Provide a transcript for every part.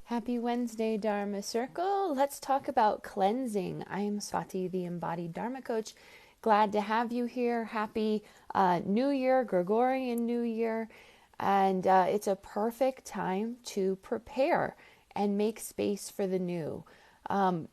Happy Wednesday, Dharma Circle. Let's talk about cleansing. I am Swati, the Embodied Dharma Coach. Glad to have you here. Happy New Year, Gregorian New Year. And it's a perfect time to prepare and make space for the new.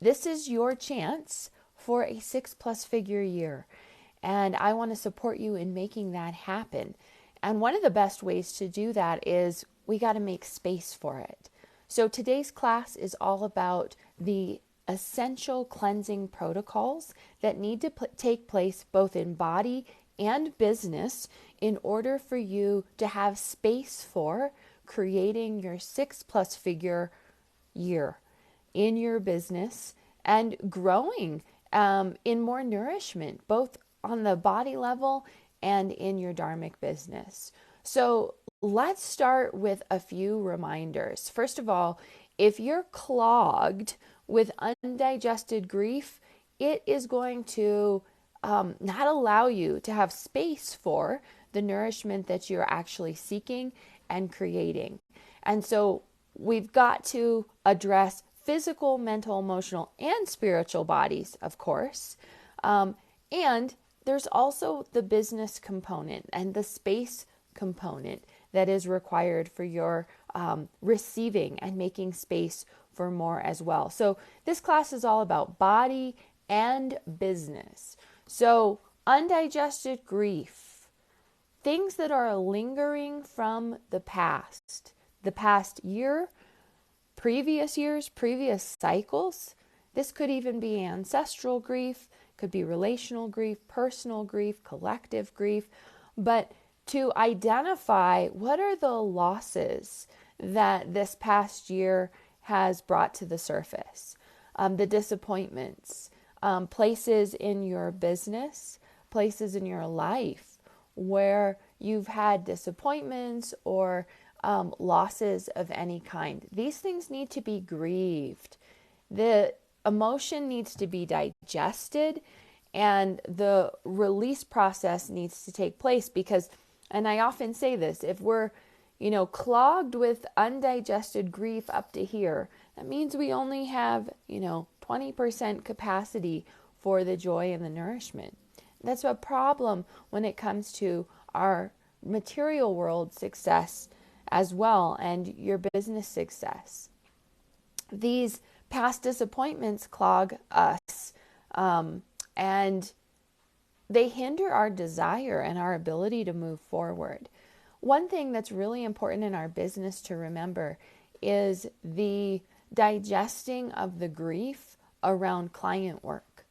This is your chance for a 6+ figure year. And I want to support you in making that happen. And one of the best ways to do that is we got to make space for it. So today's class is all about the essential cleansing protocols that need to take place both in body and business in order for you to have space for creating your 6+ figure year in your business and growing in more nourishment, both on the body level and in your dharmic business. So let's start with a few reminders. First of all, if you're clogged with undigested grief, it is going to not allow you to have space for the nourishment that you're actually seeking and creating. And so we've got to address physical, mental, emotional, and spiritual bodies, of course. And there's also the business component and the space component that is required for your receiving and making space for more as well. So this class is all about body and business. So undigested grief, things that are lingering from the past year, previous years, previous cycles. This could even be ancestral grief, could be relational grief, personal grief, collective grief, but to identify what are the losses that this past year has brought to the surface, the disappointments, places in your business, places in your life where you've had disappointments or losses of any kind. These things need to be grieved. The emotion needs to be digested and the release process needs to take place because, and I often say this, if we're, clogged with undigested grief up to here, that means we only have, 20% capacity for the joy and the nourishment. That's a problem when it comes to our material world success as well and your business success. These past disappointments clog us and they hinder our desire and our ability to move forward. One thing that's really important in our business to remember is the digesting of the grief around client work.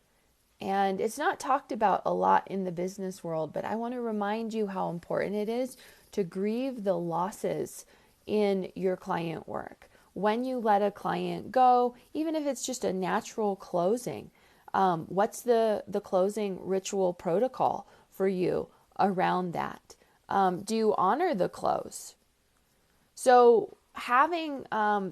And it's not talked about a lot in the business world, but I want to remind you how important it is to grieve the losses in your client work. When you let a client go, even if it's just a natural closing, what's the closing ritual protocol for you around that? Do you honor the close? So having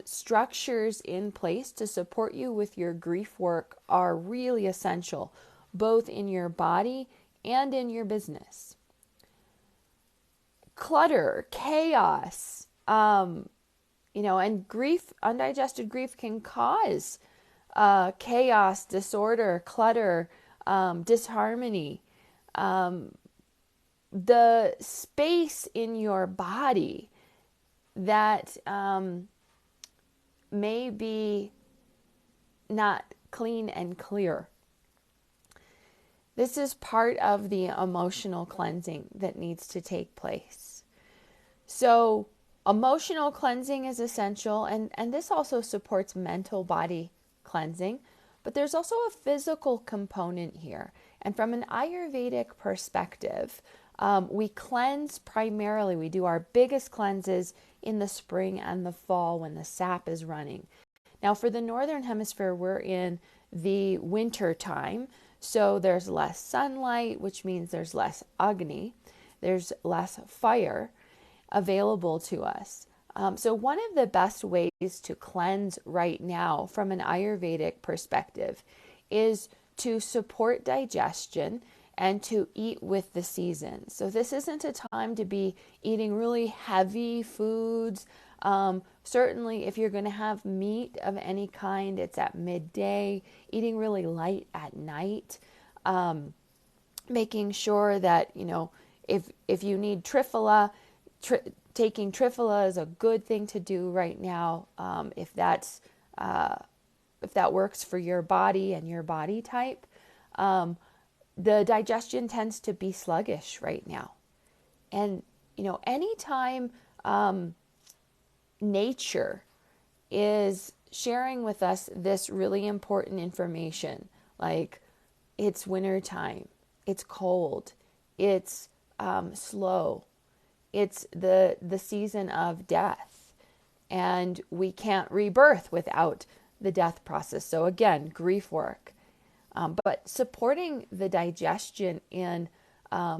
structures in place to support you with your grief work are really essential, both in your body and in your business. Clutter, chaos, and grief, undigested grief can cause chaos, disorder, clutter, disharmony. The space in your body that may be not clean and clear. This is part of the emotional cleansing that needs to take place. So emotional cleansing is essential, and this also supports mental body cleansing, but there's also a physical component here. And from an Ayurvedic perspective, we cleanse primarily, we do our biggest cleanses in the spring and the fall when the sap is running. Now for the Northern Hemisphere, we're in the winter time, so there's less sunlight, which means there's less Agni, there's less fire available to us. So one of the best ways to cleanse right now from an Ayurvedic perspective is to support digestion and to eat with the seasons. So this isn't a time to be eating really heavy foods, Certainly, if you're going to have meat of any kind, it's at midday, eating really light at night, making sure that, if you need triphala, taking triphala is a good thing to do right now, if that works for your body and your body type. The digestion tends to be sluggish right now. And, anytime nature is sharing with us this really important information, like it's wintertime, it's cold, it's slow, it's the season of death, and we can't rebirth without the death process. So again, grief work. But supporting the digestion in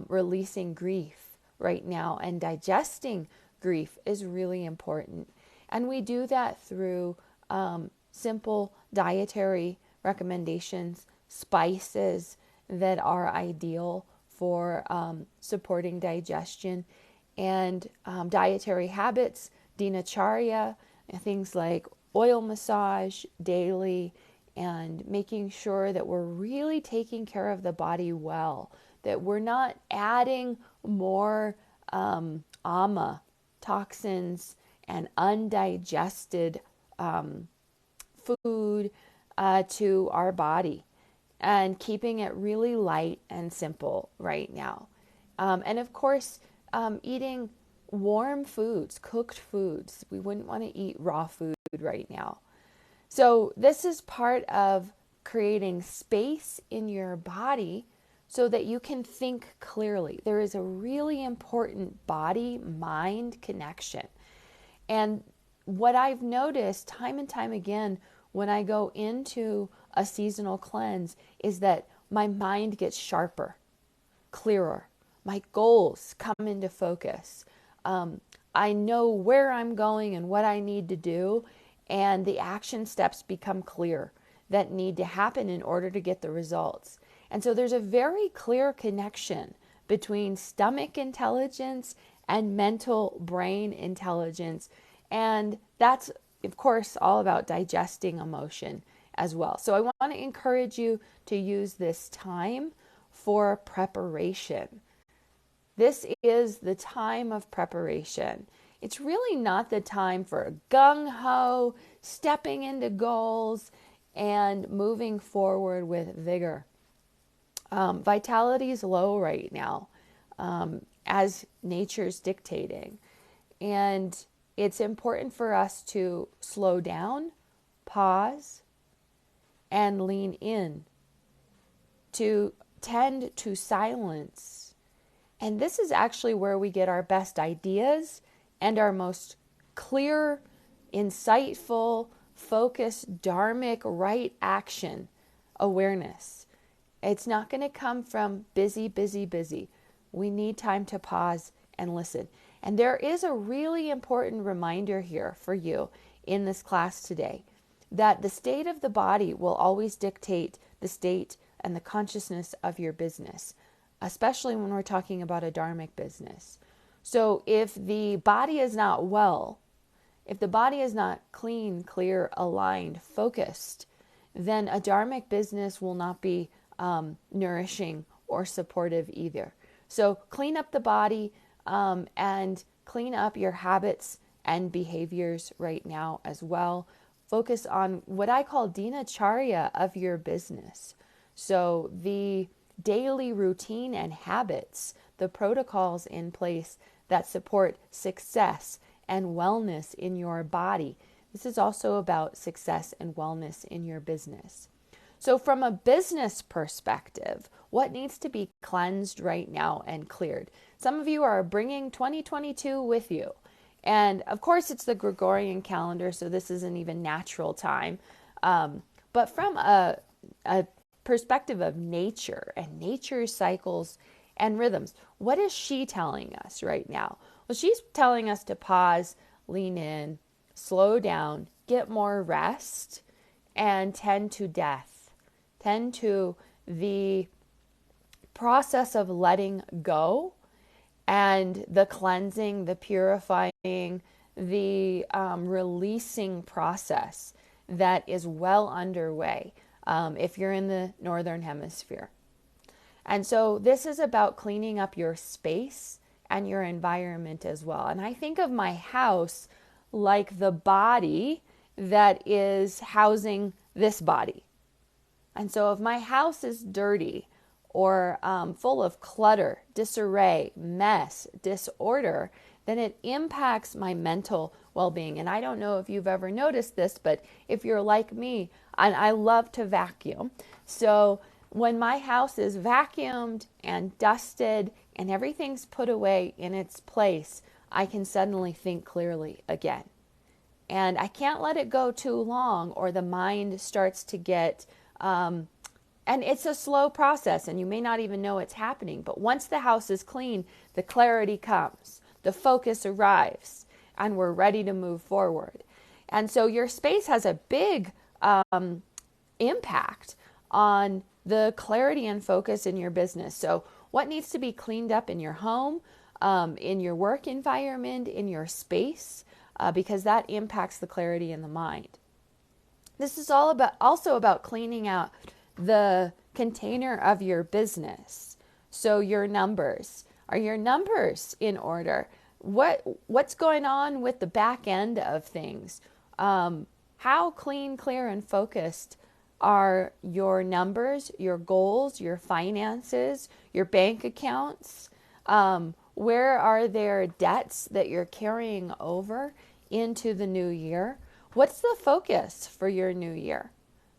releasing grief right now and digesting grief is really important. And we do that through simple dietary recommendations, spices that are ideal for supporting digestion, and dietary habits, dinacharya, things like oil massage daily, and making sure that we're really taking care of the body well, that we're not adding more ama, toxins, and undigested food to our body, and keeping it really light and simple right now. And of course, eating warm foods, cooked foods. We wouldn't want to eat raw food right now. So this is part of creating space in your body so that you can think clearly. There is a really important body-mind connection. And what I've noticed time and time again when I go into a seasonal cleanse is that my mind gets sharper, clearer. My goals come into focus. I know where I'm going and what I need to do, and the action steps become clear that need to happen in order to get the results. And so there's a very clear connection between stomach intelligence and mental brain intelligence. And that's, of course, all about digesting emotion as well. So I want to encourage you to use this time for preparation. This is the time of preparation. It's really not the time for gung-ho, stepping into goals, and moving forward with vigor. Vitality is low right now, as nature's dictating. And it's important for us to slow down, pause, and lean in, to tend to silence. And this is actually where we get our best ideas and our most clear, insightful, focused, dharmic, right action awareness. It's not going to come from busy, busy, busy. We need time to pause and listen. And there is a really important reminder here for you in this class today, that the state of the body will always dictate the state and the consciousness of your business, especially when we're talking about a dharmic business. So if the body is not well, if the body is not clean, clear, aligned, focused, then a dharmic business will not be nourishing or supportive either. So clean up the body and clean up your habits and behaviors right now as well. Focus on what I call dinacharya of your business. So the daily routine and habits, the protocols in place that support success and wellness in your body. This is also about success and wellness in your business. So from a business perspective, what needs to be cleansed right now and cleared? Some of you are bringing 2022 with you. And of course, it's the Gregorian calendar, so this isn't even natural time. But from a perspective of nature and nature's cycles and rhythms, what is she telling us right now? Well, she's telling us to pause, lean in, slow down, get more rest, and tend to death. Tend to the process of letting go and the cleansing, the purifying, the releasing process that is well underway if you're in the Northern Hemisphere. And so this is about cleaning up your space and your environment as well. And I think of my house like the body that is housing this body. And so if my house is dirty or full of clutter, disarray, mess, disorder, then it impacts my mental well-being. And I don't know if you've ever noticed this, but if you're like me, and I love to vacuum. So when my house is vacuumed and dusted and everything's put away in its place, I can suddenly think clearly again. And I can't let it go too long or the mind starts to get, and it's a slow process and you may not even know it's happening. But once the house is clean, the clarity comes, the focus arrives, and we're ready to move forward. And so your space has a big impact on the clarity and focus in your business. So what needs to be cleaned up in your home, in your work environment, in your space, because that impacts the clarity in the mind. This is all about also about cleaning out the container of your business. So your numbers, are your numbers in order? What's going on with the back end of things? How clean, clear, and focused are your numbers, your goals, your finances, your bank accounts? Where are there debts that you're carrying over into the new year? What's the focus for your new year?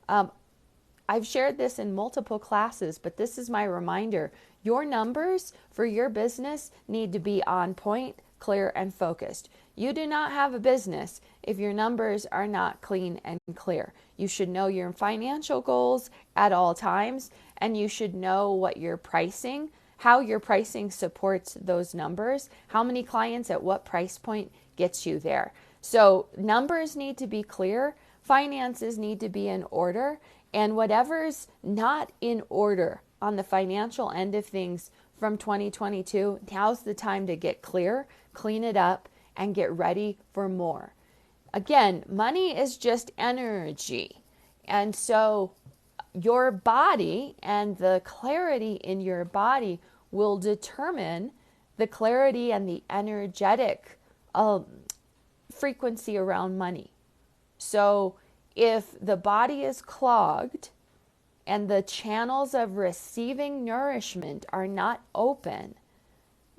I've shared this in multiple classes, but this is my reminder. Your numbers for your business need to be on point, clear, and focused. You do not have a business if your numbers are not clean and clear. You should know your financial goals at all times, and you should know what you're pricing, how your pricing supports those numbers, how many clients at what price point gets you there. So numbers need to be clear, finances need to be in order, and whatever's not in order on the financial end of things from 2022, now's the time to get clear, clean it up, and get ready for more. Again, money is just energy. And so your body and the clarity in your body will determine the clarity and the energetic frequency around money. So if the body is clogged and the channels of receiving nourishment are not open,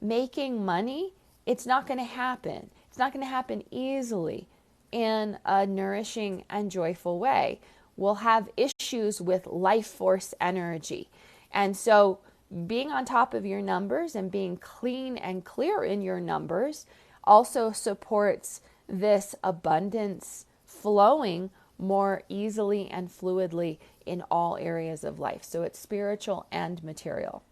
making money, it's not going to happen. It's not going to happen easily in a nourishing and joyful way. We'll have issues with life force energy. And so being on top of your numbers and being clean and clear in your numbers also supports this abundance flowing more easily and fluidly in all areas of life. So it's spiritual and material.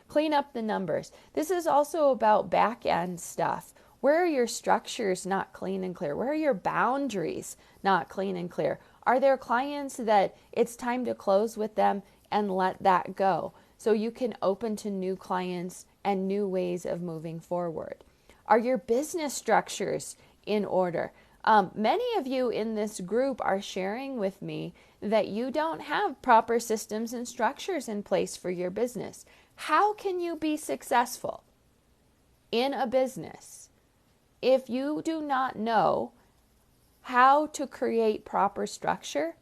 Clean up the numbers. This is also about back end stuff. Where are your structures not clean and clear? Where are your boundaries not clean and clear? Are there clients that it's time to close with them and let that go so you can open to new clients and new ways of moving forward? Are your business structures in order? Many of you in this group are sharing with me that you don't have proper systems and structures in place for your business. How can you be successful in a business if you do not know how to create proper structure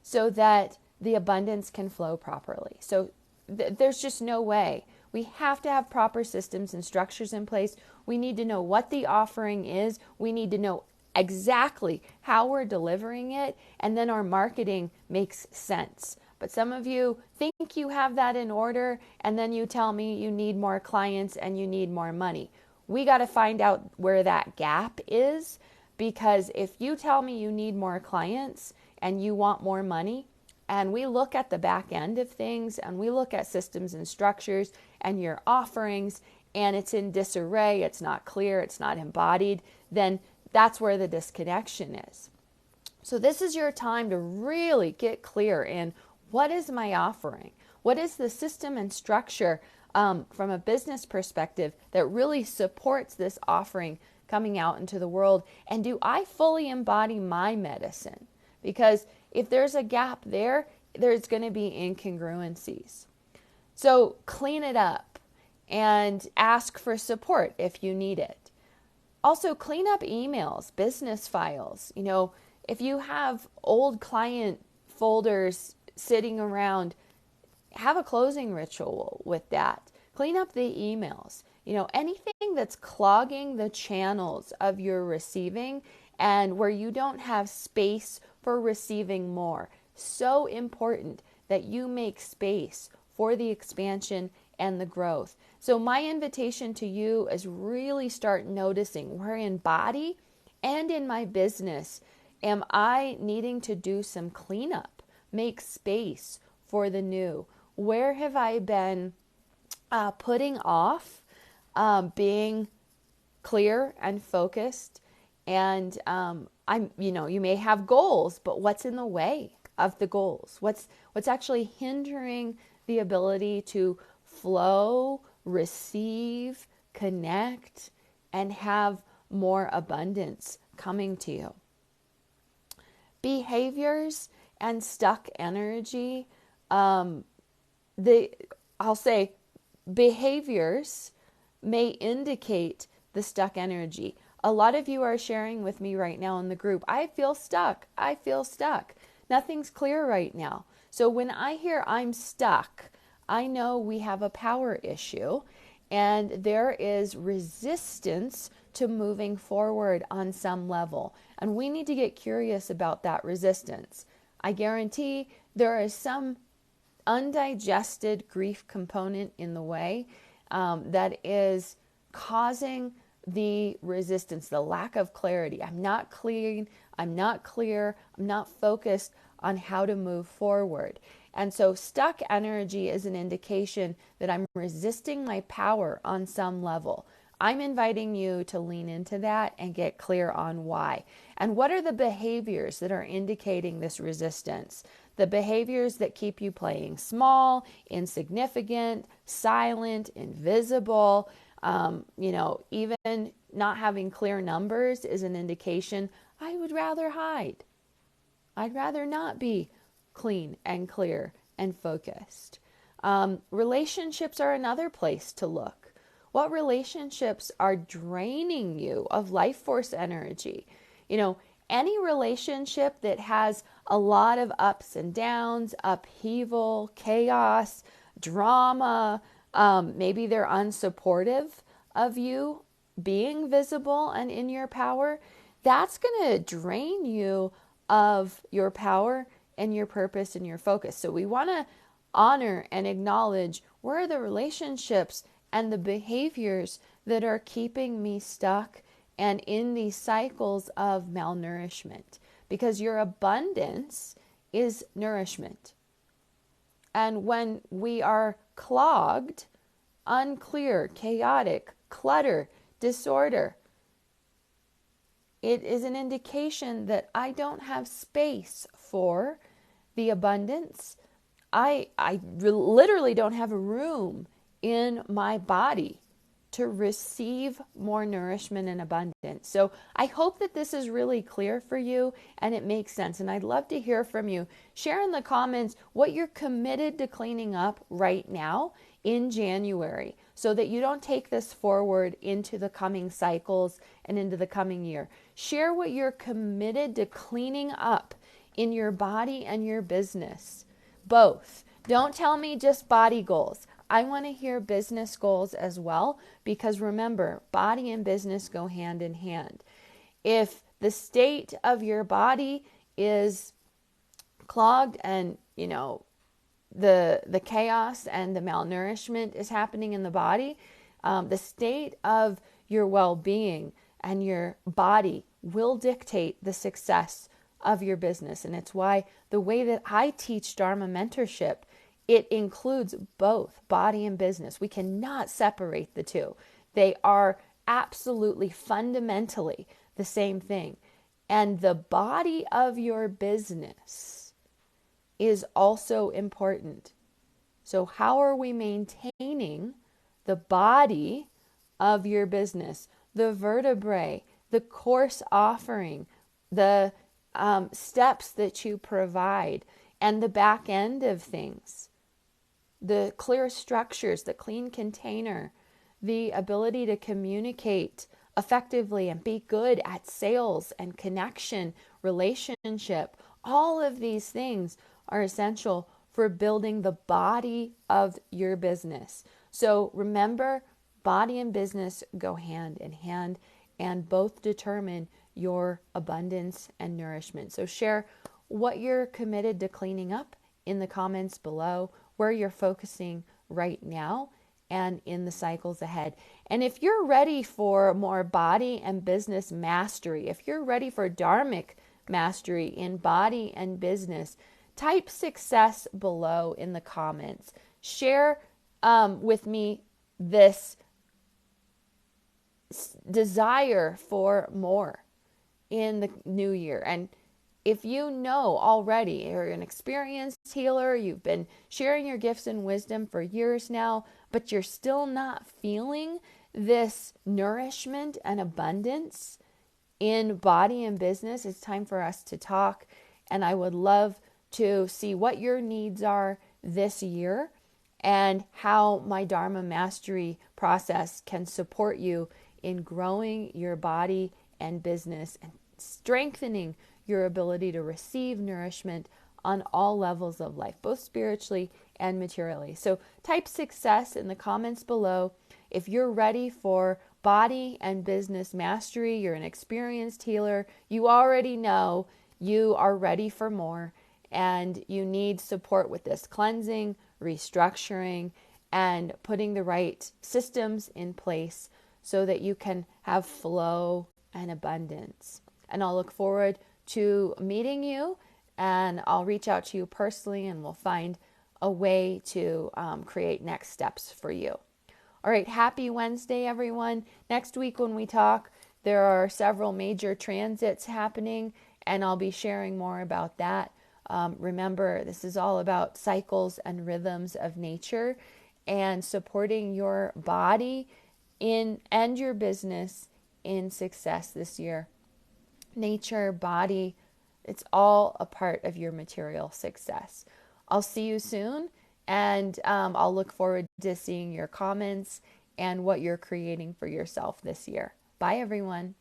so that the abundance can flow properly? So there's just no way. We have to have proper systems and structures in place. We need to know what the offering is. We need to know exactly how we're delivering it, and then our marketing makes sense. But some of you think you have that in order, and then you tell me you need more clients and you need more money. We got to find out where that gap is, because if you tell me you need more clients and you want more money, and we look at the back end of things and we look at systems and structures and your offerings, and it's in disarray, it's not clear, it's not embodied, then that's where the disconnection is. So this is your time to really get clear in what is my offering? What is the system and structure from a business perspective that really supports this offering coming out into the world? And do I fully embody my medicine? Because if there's a gap there, there's going to be incongruencies. So clean it up and ask for support if you need it. Also, clean up emails, business files. If you have old client folders sitting around, have a closing ritual with that. Clean up the emails. Anything that's clogging the channels of your receiving and where you don't have space for receiving more. So important that you make space for the expansion and the growth. So my invitation to you is really start noticing where in body and in my business am I needing to do some cleanup, make space for the new. Where have I been putting off being clear and focused? And you may have goals, but what's in the way of the goals? What's actually hindering the ability to flow, receive, connect, and have more abundance coming to you? Behaviors and stuck energy. I'll say behaviors may indicate the stuck energy. A lot of you are sharing with me right now in the group, I feel stuck. Nothing's clear right now. So when I hear I'm stuck, I know we have a power issue and there is resistance to moving forward on some level. And we need to get curious about that resistance. I guarantee there is some undigested grief component in the way that is causing the resistance, the lack of clarity. I'm not clear, I'm not focused on how to move forward. And so stuck energy is an indication that I'm resisting my power on some level. I'm inviting you to lean into that and get clear on why. And what are the behaviors that are indicating this resistance? The behaviors that keep you playing small, insignificant, silent, invisible, even not having clear numbers is an indication I would rather hide. I'd rather not be clean and clear and focused. Relationships are another place to look. What relationships are draining you of life force energy? Any relationship that has a lot of ups and downs, upheaval, chaos, drama, maybe they're unsupportive of you being visible and in your power, that's going to drain you of your power and your purpose and your focus. So we want to honor and acknowledge where are the relationships and the behaviors that are keeping me stuck and in these cycles of malnourishment, because your abundance is nourishment. And when we are clogged, unclear, chaotic, clutter, disorder, it is an indication that I don't have space for the abundance. I literally don't have a room in my body to receive more nourishment and abundance. So I hope that this is really clear for you and it makes sense. And I'd love to hear from you. Share in the comments what you're committed to cleaning up right now in January so that you don't take this forward into the coming cycles and into the coming year. Share what you're committed to cleaning up in your body and your business. Both. Don't tell me just body goals. I want to hear business goals as well, because remember, body and business go hand in hand. If the state of your body is clogged and, the chaos and the malnourishment is happening in the body, the state of your well-being and your body will dictate the success of your business. And it's why the way that I teach Dharma mentorship, it includes both body and business. We cannot separate the two. They are absolutely fundamentally the same thing. And the body of your business is also important. So how are we maintaining the body of your business? the vertebrae, the course offering, the steps that you provide, and the back end of things, the clear structures, the clean container, the ability to communicate effectively and be good at sales and connection, relationship. All of these things are essential for building the body of your business. So remember, body and business go hand in hand, and both determine your abundance and nourishment. So share what you're committed to cleaning up in the comments below, where you're focusing right now and in the cycles ahead. And if you're ready for more body and business mastery, if you're ready for dharmic mastery in body and business, type success below in the comments. Share with me this desire for more in the new year. And if you know already, you're an experienced healer, you've been sharing your gifts and wisdom for years now, but you're still not feeling this nourishment and abundance in body and business, it's time for us to talk. And I would love to see what your needs are this year and how my Dharma Mastery process can support you in growing your body and business and strengthening your ability to receive nourishment on all levels of life, both spiritually and materially. So type success in the comments below. If you're ready for body and business mastery, you're an experienced healer, you already know you are ready for more, and you need support with this cleansing, restructuring, and putting the right systems in place so that you can have flow and abundance. And I'll look forward to meeting you, and I'll reach out to you personally, and we'll find a way to create next steps for you. All right, happy Wednesday, everyone. Next week when we talk, there are several major transits happening, and I'll be sharing more about that. Remember, this is all about cycles and rhythms of nature and supporting your body in and your business in success this year. Nature, body, it's all a part of your material success. I'll see you soon, and I'll look forward to seeing your comments and what you're creating for yourself this year. Bye, everyone.